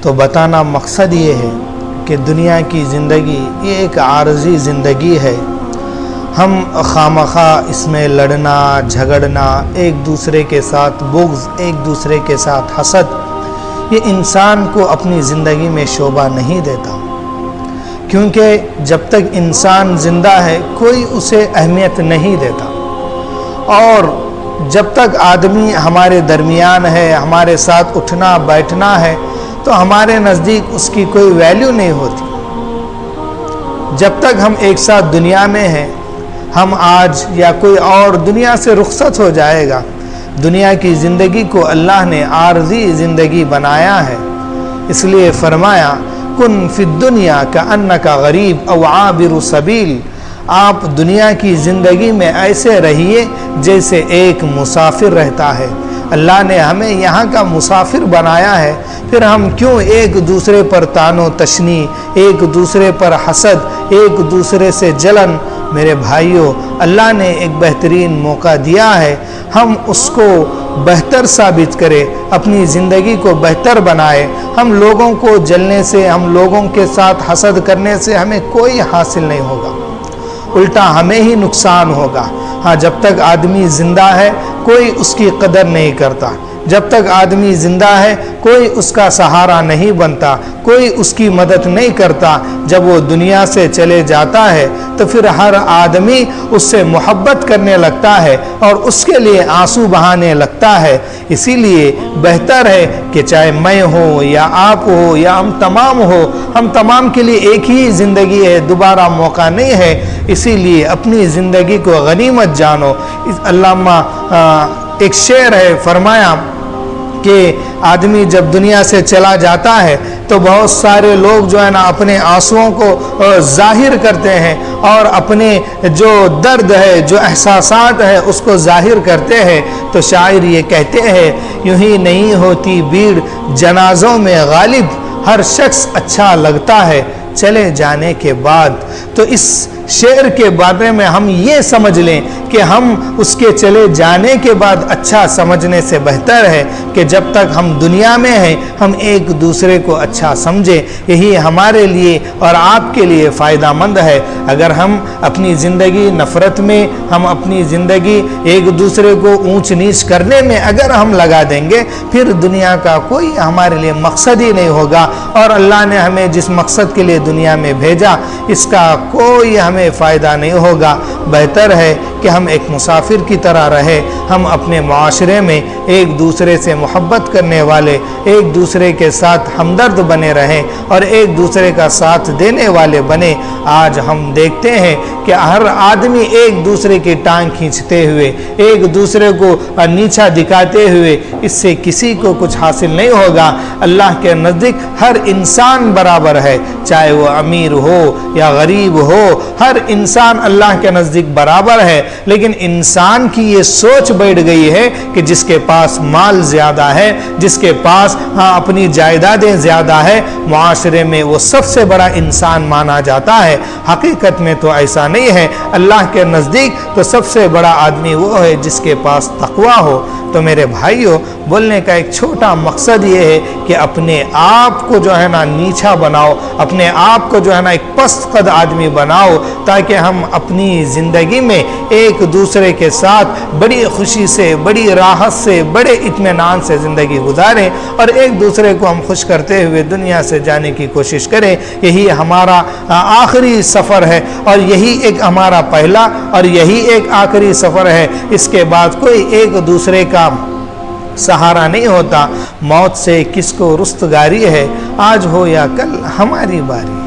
تو بتانا مقصد یہ ہے کہ دنیا کی زندگی یہ ایک عارضی زندگی ہے۔ ہم خامخواہ اس میں لڑنا جھگڑنا، ایک دوسرے کے ساتھ بغض، ایک دوسرے کے ساتھ حسد، یہ انسان کو اپنی زندگی میں شعبہ نہیں دیتا، کیونکہ جب تک انسان زندہ ہے کوئی اسے اہمیت نہیں دیتا، اور جب تک آدمی ہمارے درمیان ہے، ہمارے ساتھ اٹھنا بیٹھنا ہے، تو ہمارے نزدیک اس کی کوئی ویلیو نہیں ہوتی۔ جب تک ہم ایک ساتھ دنیا میں ہیں، ہم آج یا کوئی اور دنیا سے رخصت ہو جائے گا۔ دنیا کی زندگی کو اللہ نے عارضی زندگی بنایا ہے، اس لیے فرمایا کن فی الدنیا کأنک غریب او عابر سبیل، آپ دنیا کی زندگی میں ایسے رہیے جیسے ایک مسافر رہتا ہے۔ اللہ نے ہمیں یہاں کا مسافر بنایا ہے، پھر ہم کیوں ایک دوسرے پر طعن و تشنی، ایک دوسرے پر حسد، ایک دوسرے سے جلن؟ میرے بھائیوں، اللہ نے ایک بہترین موقع دیا ہے، ہم اس کو بہتر ثابت کریں، اپنی زندگی کو بہتر بنائے۔ ہم لوگوں کو جلنے سے، ہم لوگوں کے ساتھ حسد کرنے سے ہمیں کوئی حاصل نہیں ہوگا، الٹا ہمیں ہی نقصان ہوگا۔ ہاں، جب تک آدمی زندہ ہے کوئی اس کی قدر نہیں کرتا، جب تک آدمی زندہ ہے کوئی اس کا سہارا نہیں بنتا، کوئی اس کی مدد نہیں کرتا۔ جب وہ دنیا سے چلے جاتا ہے تو پھر ہر آدمی اس سے محبت کرنے لگتا ہے اور اس کے لیے آنسو بہانے لگتا ہے۔ اسی لیے بہتر ہے کہ چاہے میں ہوں یا آپ ہو یا ہم تمام کے لیے ایک ہی زندگی ہے، دوبارہ موقع نہیں ہے۔ اسی لیے اپنی زندگی کو غنیمت جانو۔ علامہ ایک شعر ہے، فرمایا کہ آدمی جب دنیا سے چلا جاتا ہے تو بہت سارے لوگ جو ہے نا اپنے آنسوؤں کو ظاہر کرتے ہیں اور اپنے جو درد ہے، جو احساسات ہے اس کو ظاہر کرتے ہیں۔ تو شاعر یہ کہتے ہیں، یوں ہی نہیں ہوتی بھیڑ جنازوں میں غالب، ہر شخص اچھا لگتا ہے چلے جانے کے بعد۔ تو اس شعر کے بارے میں ہم یہ سمجھ لیں کہ ہم اس کے چلے جانے کے بعد اچھا سمجھنے سے بہتر ہے کہ جب تک ہم دنیا میں ہیں ہم ایک دوسرے کو اچھا سمجھیں۔ یہی ہمارے لیے اور آپ کے لیے فائدہ مند ہے۔ اگر ہم اپنی زندگی نفرت میں، ہم اپنی زندگی ایک دوسرے کو اونچ نیچ کرنے میں اگر ہم لگا دیں گے، پھر دنیا کا کوئی ہمارے لیے مقصد ہی نہیں ہوگا، اور اللہ نے ہمیں جس مقصد کے لیے دنیا میں بھیجا اس کا کوئی ہمیں فائدہ نہیں ہوگا۔ بہتر ہے کہ ہم ایک مسافر کی طرح رہے، ہم اپنے معاشرے میں ایک دوسرے سے محبت کرنے والے، ایک دوسرے کے ساتھ ہمدرد بنے رہیں اور ایک دوسرے کا ساتھ دینے والے بنے۔ آج ہم دیکھتے ہیں کہ ہر آدمی ایک دوسرے کی ٹانگ کھینچتے ہوئے، ایک دوسرے کو نیچا دکھاتے ہوئے، اس سے کسی کو کچھ حاصل نہیں ہوگا۔ اللہ کے نزدیک ہر انسان برابر ہے، چاہے وہ امیر ہو یا غریب ہو، ہر انسان اللہ کے نزدیک برابر ہے۔ لیکن انسان کی یہ سوچ بیٹھ گئی ہے کہ جس کے پاس مال زیادہ ہے، جس کے پاس اپنی جائیدادیں زیادہ ہے، معاشرے میں وہ سب سے بڑا انسان مانا جاتا ہے۔ حقیقت میں تو ایسا نہیں ہے۔ اللہ کے نزدیک تو سب سے بڑا آدمی وہ ہے جس کے پاس تقویٰ ہو۔ تو میرے بھائیوں، بولنے کا ایک چھوٹا مقصد یہ ہے کہ اپنے آپ کو جو ہے نا نیچا بناؤ، اپنے آپ کو جو ہے نا ایک پست قد آدمی بناؤ، تاکہ ہم اپنی زندگی میں ایک دوسرے کے ساتھ بڑی خوشی سے، بڑی راحت سے، بڑے اطمینان سے زندگی گزاریں، اور ایک دوسرے کو ہم خوش کرتے ہوئے دنیا سے جانے کی کوشش کریں۔ یہی ہمارا آخری سفر ہے، اور یہی ایک ہمارا پہلا اور یہی ایک آخری سفر ہے۔ اس کے بعد کوئی ایک دوسرے کا سہارا نہیں ہوتا۔ موت سے کس کو رستگاری ہے، آج ہو یا کل ہماری باری۔